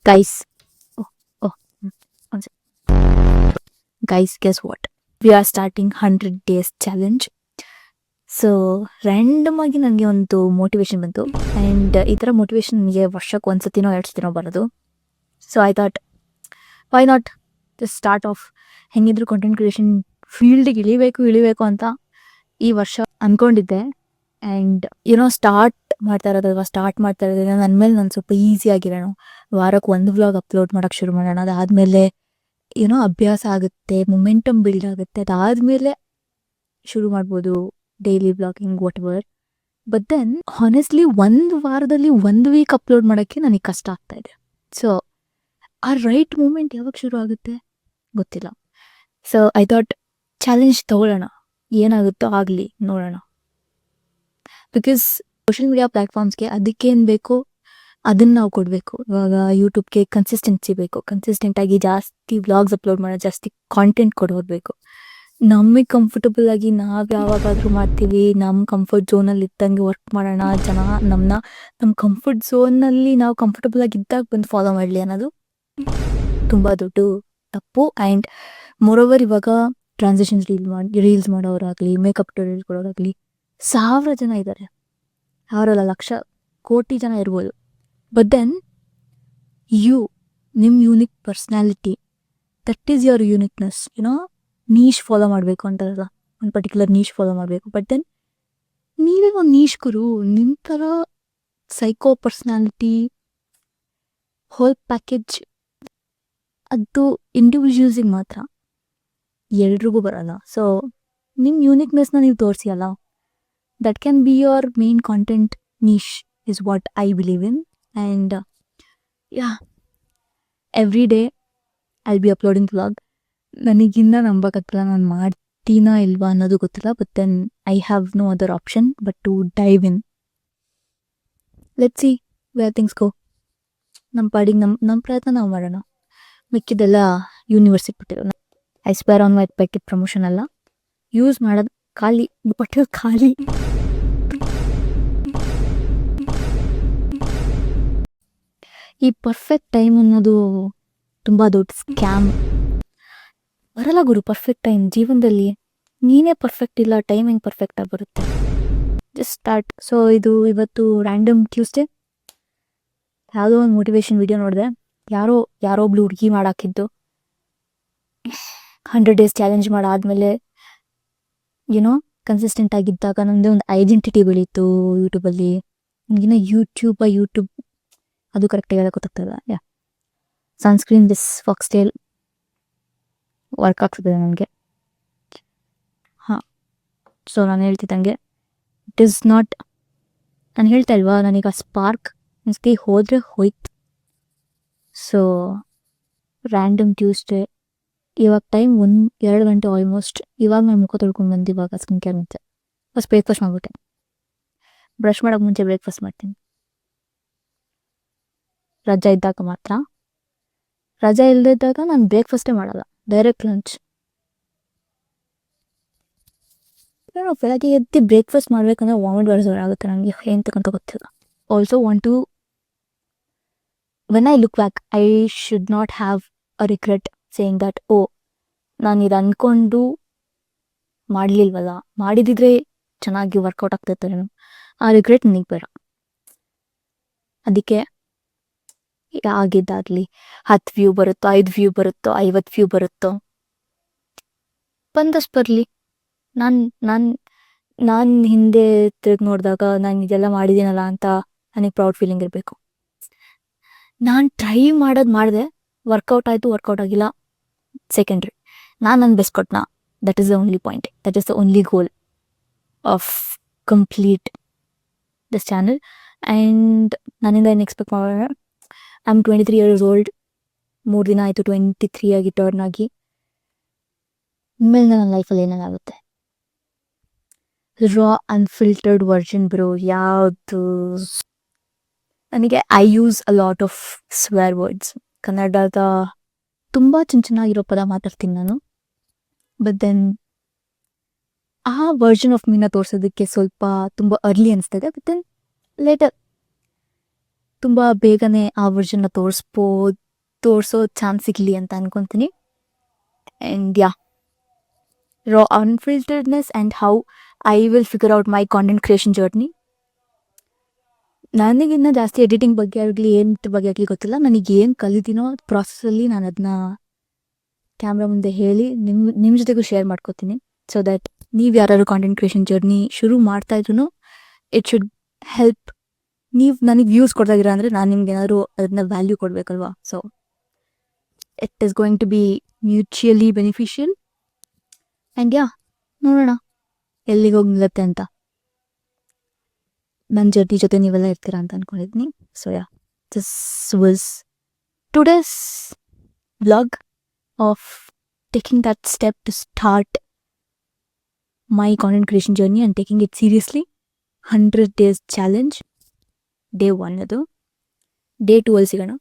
Guys, oh, oh, one sec. Guys, guess what? We are starting 100 days challenge. So random ಆಗಿ ನನಗೆ ಒಂದು motivation ಬಂತು. And ಈ ಥರ ಮೋಟಿವೇಶನ್ ನನಗೆ ವರ್ಷಕ್ಕೆ ಒಂದ್ಸತಿನೋ 2 ಸತಿನೋ ಬರೋದು. So I thought why not just start of. ಹೆಂಗಿದ್ರು ಕಂಟೆಂಟ್ ಕ್ರಿಯೇಷನ್ ಫೀಲ್ಡಿಗೆ ಇಳಿಬೇಕು ಅಂತ ಈ ವರ್ಷ ಅಂದ್ಕೊಂಡಿದ್ದೆ. ಆ್ಯಂಡ್ ಸ್ಟಾರ್ಟ್ ಮಾಡ್ತಾ ಇರೋದು ನನ್ನ ಮೇಲೆ ನಾನು ಸ್ವಲ್ಪ ಈಸಿಯಾಗಿರೋಣ. ವಾರಕ್ಕೆ ಒಂದು ವ್ಲಾಗ್ ಅಪ್ಲೋಡ್ ಮಾಡೋಕ್ಕೆ ಶುರು ಮಾಡೋಣ. ಅದಾದಮೇಲೆ ಅಭ್ಯಾಸ ಆಗುತ್ತೆ, ಮೊಮೆಂಟಮ್ ಬಿಲ್ಡ್ ಆಗುತ್ತೆ. ಅದಾದಮೇಲೆ ಶುರು ಮಾಡ್ಬೋದು daily vlogging whatever. But then honestly ಒಂದು ವಾರದಲ್ಲಿ 1 ವೀಕ್ ಅಪ್ಲೋಡ್ ಮಾಡೋಕ್ಕೆ ನನಗೆ ಕಷ್ಟ ಆಗ್ತಾ ಇದೆ. ಸೊ ಆ ರೈಟ್ ಮೂಮೆಂಟ್ ಯಾವಾಗ ಶುರು ಆಗುತ್ತೆ ಗೊತ್ತಿಲ್ಲ. ಸೊ ಐ ಥಾಟ್ ಚಾಲೆಂಜ್ ತಗೊಳ್ಳೋಣ, ಏನಾಗುತ್ತೋ ಆಗಲಿ ನೋಡೋಣ. ಬಿಕಾಸ್ ಸೋಷಿಯಲ್ ಮೀಡಿಯಾ ಪ್ಲ್ಯಾಟ್ಫಾರ್ಮ್ಸ್ಗೆ ಅದಕ್ಕೇನು ಬೇಕೋ ಅದನ್ನು ನಾವು ಕೊಡಬೇಕು. ಇವಾಗ ಯೂಟ್ಯೂಬ್ಗೆ ಕನ್ಸಿಸ್ಟೆನ್ಸಿ ಬೇಕು, ಕನ್ಸಿಸ್ಟೆಂಟಾಗಿ ಜಾಸ್ತಿ ವ್ಲಾಗ್ಸ್ ಅಪ್ಲೋಡ್ ಮಾಡೋದು, ಜಾಸ್ತಿ ಕಾಂಟೆಂಟ್ ಕೊಡೋದು. ನಮಗೆ ಕಂಫರ್ಟಬಲ್ ಆಗಿ ನಾವು ಯಾವಾಗಾದರೂ ಮಾಡ್ತೀವಿ, ನಮ್ಮ ಕಂಫರ್ಟ್ ಝೋನಲ್ಲಿ ಇದ್ದಂಗೆ ವರ್ಕ್ ಮಾಡೋಣ. ಜನ ನಮ್ಮ ಕಂಫರ್ಟ್ ಝೋನಲ್ಲಿ ನಾವು ಕಂಫರ್ಟಬಲ್ ಆಗಿ ಇದ್ದಾಗ ಬಂದು ಫಾಲೋ ಮಾಡಲಿ ಅನ್ನೋದು ತುಂಬ ದೊಡ್ಡ ತಪ್ಪು. ಆ್ಯಂಡ್ ಮೋರೋವರ್ ಇವಾಗ ಟ್ರಾನ್ಸಿಷನ್ಸ್ ರೀಲ್ಸ್ ಮಾಡೋರಾಗಲಿ, ಮೇಕಪ್ ಟ್ಯುಟೋರಿಯಲ್ಸ್ ಕೊಡೋರಾಗಲಿ 1000 ಜನ ಇದ್ದಾರೆ. ಅವರೆಲ್ಲ ಲಕ್ಷ ಕೋಟಿ ಜನ ಇರ್ಬೋದು. ಬಟ್ ದೆನ್ ನಿಮ್ಮ unique personality, that is your uniqueness. Niche follow ಮಾಡಬೇಕು ಅಂತಾರಲ್ಲ, ಒಂದು ಪರ್ಟಿಕ್ಯುಲರ್ ನೀಶ್ ಫಾಲೋ ಮಾಡಬೇಕು. ಬಟ್ ದೆನ್ ನೀವೇ ಒಂದು ನೀಶ್ ಗುರು. ನಿಮ್ಮ ಥರ ಸೈಕೋ ಪರ್ಸ್ನಾಲಿಟಿ ಹೋಲ್ ಪ್ಯಾಕೇಜ್ ಅದು ಇಂಡಿವಿಜುವಲ್ಸಿಗೆ ಮಾತ್ರ, ಎಲ್ರಿಗೂ ಬರಲ್ಲ. ಸೊ ನಿಮ್ಮ ಯೂನಿಕ್ನೆಸ್ನ ನೀವು ತೋರಿಸಿ ಅಲ್ಲ, that can be your main content niche is what I believe in. And every day I be uploading vlog. ನನಗಿನ್ನ ನಂಬಕತ್ತಿಲ್ಲ ನಾನು ಮಾಡ್ತೀನಾ ಇಲ್ವಾ ಅನ್ನೋದು ಗೊತ್ತಿಲ್ಲ. But then I have no other option but to dive in. Let's see where things go. ನಮ್ಮ ಪಾಡಿಗೆ ನಮ್ಮ ಪ್ರಯತ್ನ ನಾವು ಮಾಡೋಣ. ಮಿಕ್ಕಿದೆಲ್ಲ ಯೂನಿವರ್ಸಿಟಿ ಬಿಟ್ಟಿರೋಣ. I spare on my packet promotion ಅಲ್ಲ, ಯೂಸ್ ಮಾಡೋದು ಖಾಲಿ, ಬಟ್ ಖಾಲಿ. ಈ ಪರ್ಫೆಕ್ಟ್ ಟೈಮ್ ಅನ್ನೋದು ತುಂಬ ದೊಡ್ಡ ಸ್ಕ್ಯಾಮ್. ಬರಲ್ಲ ಗುರು ಪರ್ಫೆಕ್ಟ್ ಟೈಮ್ ಜೀವನದಲ್ಲಿ. ನೀನೇ ಪರ್ಫೆಕ್ಟ್ ಇಲ್ಲ, ಟೈಮ್ ಹೆಂಗೆ ಪರ್ಫೆಕ್ಟಾಗಿ ಬರುತ್ತೆ? Just start. ಸೊ ಇದು ಇವತ್ತು ರ್ಯಾಂಡಮ್ ಟ್ಯೂಸ್ಡೇ. ಯಾವುದೋ ಒಂದು ಮೋಟಿವೇಶನ್ ವಿಡಿಯೋ ನೋಡಿದೆ. ಯಾರೋ ಒಬ್ಳು ಹುಡುಗಿ ಮಾಡಾಕಿದ್ದು 100 ಡೇಸ್ ಚಾಲೆಂಜ್ ಮಾಡಾದ್ಮೇಲೆ ಕನ್ಸಿಸ್ಟೆಂಟ್ ಆಗಿದ್ದಾಗ ನನ್ನದೇ ಒಂದು ಐಡೆಂಟಿಟಿ ಬೆಳೀತು ಯೂಟ್ಯೂಬಲ್ಲಿ. ನನಗಿನ್ನ ಯೂಟ್ಯೂಬ್ ಅದು ಕರೆಕ್ಟಾಗಿ ಹೇಳೋಕೆ ಗೊತ್ತಾಗ್ತದೆ. ಸನ್ಸ್ಕ್ರೀನ್ ದಿಸ್ ಫಾಕ್ಸ್ಟೇಲ್ ವರ್ಕ್ ಆಗ್ತದೆ ನನಗೆ. ಸೊ ನಾನು ಹೇಳ್ತಿದ್ದಂಗೆ ಇಟ್ ಈಸ್ ನಾಟ್, ನಾನು ಹೇಳ್ತಾ ಇಲ್ವಾ, ನನಗೆ ಆ ಸ್ಪಾರ್ಕ್ ಮನ್ಸಿಗೆ ಹೋದರೆ ಹೋಯ್ತು. So random Tuesday. ಇವಾಗ ಟೈಮ್ 1-2 ಗಂಟೆ ಆಲ್ಮೋಸ್ಟ್. ಇವಾಗ ನಾನು ಮುಖ ತೊಳ್ಕೊಂಡು ಬಂದು ಇವಾಗ ಸ್ಕಿನ್ ಕೇರ್ ಮುಂಚೆ ಫಸ್ಟ್ ಬ್ರೇಕ್ಫಾಸ್ಟ್ ಮಾಡಿಬಿಟ್ಟೆ. ಬ್ರಷ್ ಮಾಡೋಕ್ಕೆ ಮುಂಚೆ ಬ್ರೇಕ್ಫಾಸ್ಟ್ ಮಾಡ್ತೀನಿ. ರಜಾ ಇದ್ದಾಗ ಮಾತ್ರ. ರಜಾ ಇಲ್ಲದಿದ್ದಾಗ ನಾನು ಬ್ರೇಕ್ಫಾಸ್ಟೇ ಮಾಡಲ್ಲ, ಡೈರೆಕ್ಟ್ ಲಂಚ್. ಬೆಳಗ್ಗೆ ಎದ್ದು ಬ್ರೇಕ್ಫಾಸ್ಟ್ ಮಾಡಬೇಕಂದ್ರೆ ವಾಮಿಟ್ ಬರೋದಾಗುತ್ತೆ ನನಗೆ, ಎಂತಕ್ಕಂತ ಗೊತ್ತಿಲ್ಲ. Also when I look back I should not have a regret saying that ನಾನು ಇದು ಅಂದ್ಕೊಂಡು ಮಾಡಲಿಲ್ವಲ್ಲ, ಮಾಡಿದಿದ್ರೆ ಚೆನ್ನಾಗಿ ವರ್ಕೌಟ್ ಆಗ್ತಿರ್ತೇನೋ. ಆ ರಿಗ್ರೆಟ್ ನನಗೆ ಬೇಡ. ಅದಕ್ಕೆ ಆಗಿದ್ದಾಗಲಿ 10 ವ್ಯೂ ಬರುತ್ತೋ, 5 ವ್ಯೂ ಬರುತ್ತೋ, 50 ವ್ಯೂ ಬರುತ್ತೋ, ಬಂದಷ್ಟು ಬರಲಿ. ನಾನು ಹಿಂದೆ ತಿರುಗಿ ನೋಡಿದಾಗ ನಾನು ಇದೆಲ್ಲ ಮಾಡಿದ್ದೀನಲ್ಲ ಅಂತ ನನಗೆ ಪ್ರೌಡ್ ಫೀಲಿಂಗ್ ಇರಬೇಕು. ನಾನು ಟ್ರೈ ಮಾಡಿದೆ, ವರ್ಕೌಟ್ ಆಯಿತು, ವರ್ಕೌಟ್ ಆಗಿಲ್ಲ, ಸೆಕೆಂಡ್ರಿ. ನಾನು ಬೆಸ್ಟ್ ಕೊಟ್ಟನ, that is the only point, that is the only goal of complete this channel. And ನನ್ನಿಂದ ಏನು ಎಕ್ಸ್ಪೆಕ್ಟ್ ಮಾಡೋಣ, ಐ ಆಮ್ 23 years old. 3 ದಿನ ಆಯಿತು 23 ಆಗಿ ಟರ್ನ್ ಆಗಿ. ಇನ್ಮೇಲೆ ನನ್ನ ಲೈಫಲ್ಲಿ ಏನೇನಾಗುತ್ತೆ? Raw unfiltered version bro. ಯಾವುದು ನನಗೆ I use a lot of swear words. ಕನ್ನಡದ ತುಂಬ ಚೆನ್ನಾಗಿರೋ ಪದ ಮಾತಾಡ್ತೀನಿ ನಾನು. ಬಟ್ ದೆನ್ ಆ ವರ್ಷನ್ ಆಫ್ ಮೀನ ತೋರಿಸೋದಕ್ಕೆ ಸ್ವಲ್ಪ ತುಂಬ ಅರ್ಲಿ ಅನಿಸ್ತದೆ. ಬಟ್ ದೆನ್ ಲೇಟರ್ ತುಂಬ ಬೇಗನೆ ಆ ವರ್ಷನ್ನ ತೋರಿಸೋ ಚಾನ್ಸ್ ಸಿಗಲಿ ಅಂತ ಅನ್ಕೊತೀನಿ. And yeah, raw unfilteredness and how I will figure out my content creation journey. ನನಗಿನ್ನ ಜಾಸ್ತಿ ಎಡಿಟಿಂಗ್ ಬಗ್ಗೆ ಆಗಲಿ ಏನು ಬಗ್ಗೆ ಆಗಲಿ ಗೊತ್ತಿಲ್ಲ. ನನಗೆ ಏನು ಕಲಿತೀನೋ ಪ್ರಾಸೆಸ್ಸಲ್ಲಿ ನಾನು ಅದನ್ನ ಕ್ಯಾಮ್ರಾ ಮುಂದೆ ಹೇಳಿ ನಿಮ್ಮ ಜೊತೆಗೂ ಶೇರ್ ಮಾಡ್ಕೋತೀನಿ. ಸೊ ದ್ಯಾಟ್ ನೀವು ಯಾರು ಕಾಂಟೆಂಟ್ ಕ್ರಿಯೇಷನ್ ಜರ್ನಿ ಶುರು ಮಾಡ್ತಾ ಇದ್ರು ಇಟ್ ಶುಡ್ ಹೆಲ್ಪ್. ನೀವು ನನಗೆ ವ್ಯೂಸ್ ಕೊಡ್ತಾ ಇದ್ದೀರಾ ಅಂದರೆ ನಾನು ನಿಮ್ಗೆ ಏನಾದರೂ ಅದನ್ನ ವ್ಯಾಲ್ಯೂ ಕೊಡಬೇಕಲ್ವಾ. So it is going to be mutually beneficial. And yeah, ನೋಡೋಣ ಎಲ್ಲಿಗೆ ಹೋಗಿ ನಿಲ್ಲತ್ತೆ ಅಂತ. ನನ್ನ ಜರ್ನಿ ಜೊತೆ ನೀವೆಲ್ಲ ಇರ್ತೀರಾ ಅಂತ ಅಂದ್ಕೊಂಡಿದ್ದೀನಿ. So yeah, this was today's vlog of taking that step to start my content creation journey and taking it seriously. 100 days challenge day 1 ಅದು. ಡೇ 2 ಅಲ್ಲಿ ಸಿಗೋಣ.